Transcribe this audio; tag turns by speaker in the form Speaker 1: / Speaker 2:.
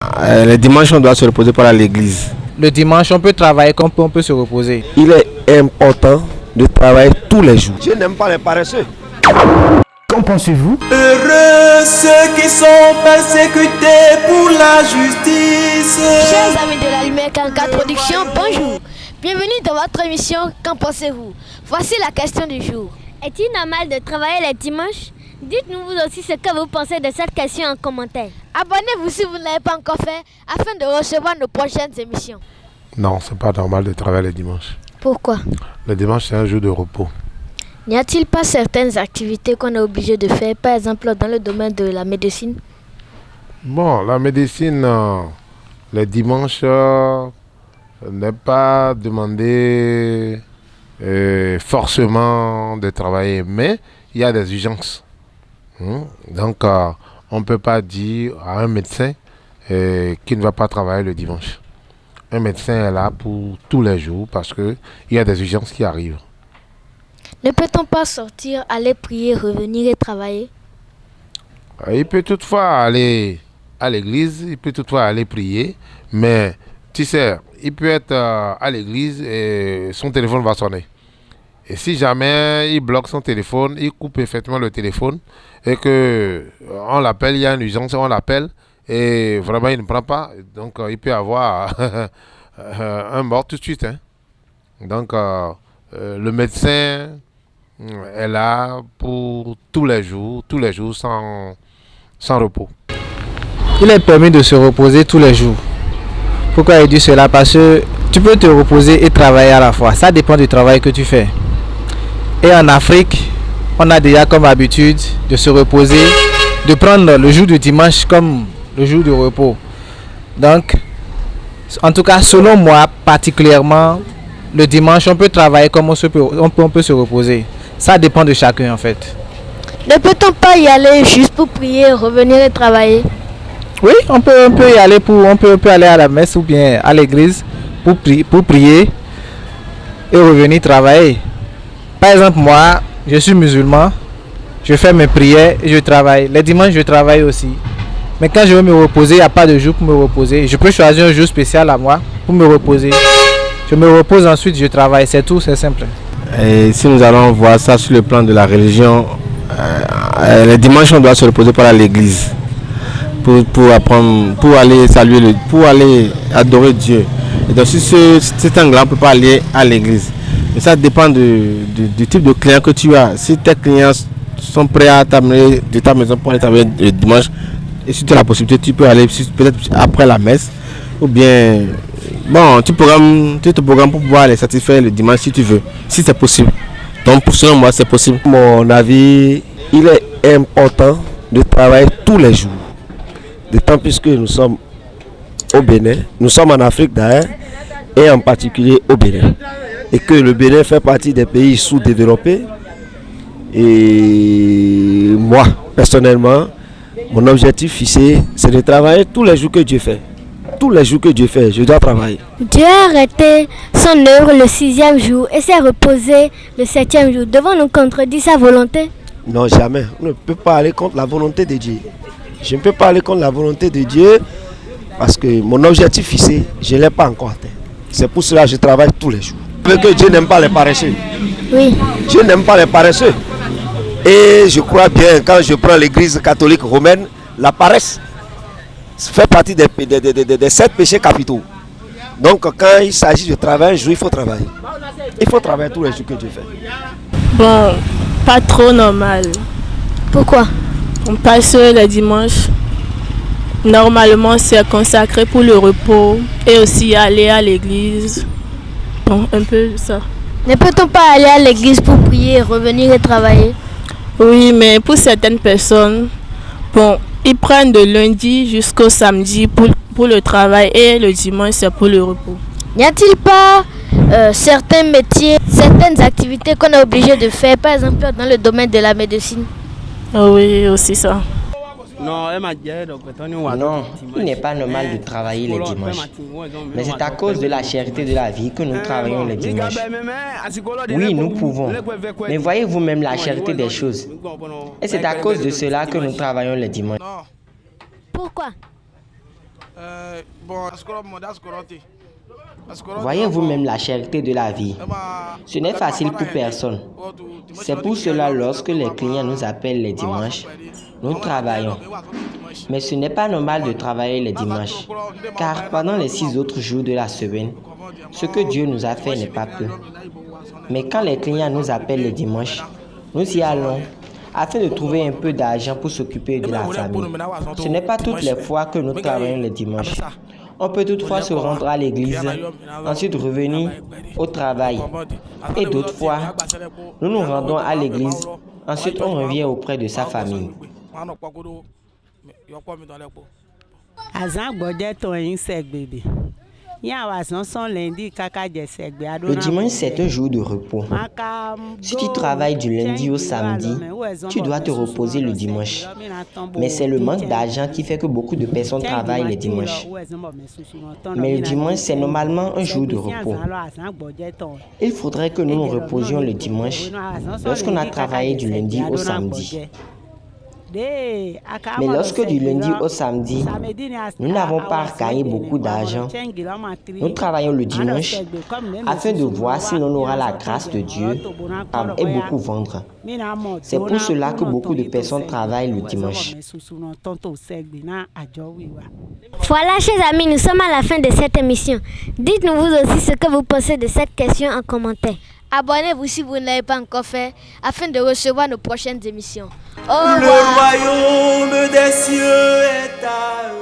Speaker 1: Le dimanche, on doit se reposer pour aller à l'église.
Speaker 2: Le dimanche, on peut travailler comme on peut se reposer.
Speaker 1: Il est important de travailler tous les jours. Je n'aime pas les paresseux.
Speaker 3: Qu'en pensez-vous?
Speaker 4: Heureux ceux qui sont persécutés pour la justice.
Speaker 5: Chers amis de la Lumière Kanka Production, bonjour. Bienvenue dans votre émission Qu'en pensez-vous? Voici la question du jour.
Speaker 6: Est-il normal de travailler les dimanches? Dites-nous vous aussi ce que vous pensez de cette question en commentaire.
Speaker 5: Abonnez-vous si vous ne l'avez pas encore fait afin de recevoir nos prochaines émissions.
Speaker 7: Non, c'est pas normal de travailler le dimanche.
Speaker 5: Pourquoi?
Speaker 7: Le dimanche, c'est un jour de repos.
Speaker 5: N'y a-t-il pas certaines activités qu'on est obligé de faire, par exemple dans le domaine de la médecine?
Speaker 7: Bon, la médecine, le dimanche n'est pas demandé forcément de travailler, mais il y a des urgences. Donc, on ne peut pas dire à un médecin qu'il ne va pas travailler le dimanche. Un médecin est là pour tous les jours parce qu'il y a des urgences qui arrivent.
Speaker 5: Ne peut-on pas sortir, aller prier, revenir et travailler?
Speaker 7: Il peut toutefois aller à l'église, il peut toutefois aller prier, mais tu sais, il peut être à l'église et son téléphone va sonner. Et si jamais il bloque son téléphone, il coupe effectivement le téléphone et que on l'appelle, il y a une urgence, on l'appelle et vraiment il ne prend pas, donc il peut avoir un mort tout de suite. Donc le médecin est là pour tous les jours sans repos.
Speaker 2: Il est permis de se reposer tous les jours. Pourquoi il dit cela? Parce que tu peux te reposer et travailler à la fois. Ça dépend du travail que tu fais. Et en Afrique, on a déjà comme habitude de se reposer, de prendre le jour du dimanche comme le jour du repos. Donc, en tout cas, selon moi, particulièrement, le dimanche, on peut travailler comme on peut se reposer. Ça dépend de chacun en fait.
Speaker 5: Ne peut-on pas y aller juste pour prier, revenir et travailler?
Speaker 2: Oui, on peut y aller on peut aller à la messe ou bien à l'église pour prier et revenir travailler. Par exemple, moi, je suis musulman, je fais mes prières et je travaille. Les dimanches, je travaille aussi. Mais quand je veux me reposer, il n'y a pas de jour pour me reposer. Je peux choisir un jour spécial à moi pour me reposer. Je me repose ensuite, je travaille. C'est tout, c'est simple.
Speaker 1: Et si nous allons voir ça sur le plan de la religion, le dimanche, on doit se reposer pour aller à l'église. Pour apprendre, pour aller saluer, pour aller adorer Dieu. Et donc, si cet angle-là, on ne peut pas aller à l'église. Et ça dépend du type de client que tu as. Si tes clients sont prêts à t'amener de ta maison pour aller travailler le dimanche, et si tu as la possibilité, tu peux aller peut-être après la messe. Ou bien, bon, tu te programmes pour pouvoir les satisfaire le dimanche si tu veux, si c'est possible. Donc, selon moi, c'est possible. À mon avis, il est important de travailler tous les jours. D'autant plus que nous sommes au Bénin, nous sommes en Afrique d'ailleurs, et en particulier au Bénin. Et que le Bénin fait partie des pays sous-développés. Et moi, personnellement, mon objectif fixé, c'est de travailler tous les jours que Dieu fait. Tous les jours que Dieu fait, je dois travailler.
Speaker 6: Dieu a arrêté son œuvre le 6e jour et s'est reposé le 7e jour. Devons-nous contredire sa volonté?
Speaker 1: Non, jamais. On ne peut pas aller contre la volonté de Dieu. Je ne peux pas aller contre la volonté de Dieu parce que mon objectif fixé, je ne l'ai pas encore atteint. C'est pour cela que je travaille tous les jours. Que Dieu n'aime pas les paresseux.
Speaker 6: Oui.
Speaker 1: Dieu n'aime pas les paresseux. Et je crois bien, quand je prends l'église catholique romaine, la paresse fait partie des 7 péchés capitaux. Donc quand il s'agit de travailler un jour, il faut travailler. Il faut travailler tous les jours que Dieu fait.
Speaker 8: Bon, pas trop normal.
Speaker 5: Pourquoi?
Speaker 8: On passe le dimanche. Normalement, c'est consacré pour le repos et aussi aller à l'église. Bon, un peu ça.
Speaker 5: Ne peut-on pas aller à l'église pour prier, revenir et travailler?
Speaker 8: Oui, mais pour certaines personnes, bon, ils prennent de lundi jusqu'au samedi pour le travail et le dimanche, c'est pour le repos.
Speaker 5: N'y a-t-il pas certains métiers, certaines activités qu'on est obligé de faire, par exemple dans le domaine de la médecine?
Speaker 8: Oui, aussi ça.
Speaker 9: Non, il n'est pas normal de travailler les dimanches. Mais c'est à cause de la cherté de la vie que nous travaillons les dimanches. Oui, nous pouvons. Mais voyez vous-même la cherté des choses. Et c'est à cause de cela que nous travaillons les dimanches.
Speaker 6: Pourquoi?
Speaker 9: Voyez vous-même la cherté de la vie. Ce n'est facile pour personne. C'est pour cela, lorsque les clients nous appellent les dimanches, nous travaillons. Mais ce n'est pas normal de travailler les dimanches, car pendant les 6 autres jours de la semaine, ce que Dieu nous a fait n'est pas peu. Mais quand les clients nous appellent les dimanches, nous y allons afin de trouver un peu d'argent pour s'occuper de la famille. Ce n'est pas toutes les fois que nous travaillons les dimanches. On peut toutefois se rendre à l'église, ensuite revenir au travail. Et d'autres fois, nous nous rendons à l'église, ensuite on revient auprès de sa famille. Le dimanche, c'est un jour de repos. Si tu travailles du lundi au samedi, tu dois te reposer le dimanche. Mais c'est le manque d'argent qui fait que beaucoup de personnes travaillent les dimanches. Mais le dimanche, c'est normalement un jour de repos. Il faudrait que nous nous reposions le dimanche lorsqu'on a travaillé du lundi au samedi. Mais lorsque du lundi au samedi, nous n'avons pas gagné beaucoup d'argent, nous travaillons le dimanche afin de voir si on aura la grâce de Dieu et beaucoup vendre. C'est pour cela que beaucoup de personnes travaillent le dimanche.
Speaker 6: Voilà, chers amis, nous sommes à la fin de cette émission. Dites-nous vous aussi ce que vous pensez de cette question en commentaire.
Speaker 5: Abonnez-vous si vous ne l'avez pas encore fait afin de recevoir nos prochaines émissions. Au revoir.
Speaker 4: Le royaume des cieux est à eux.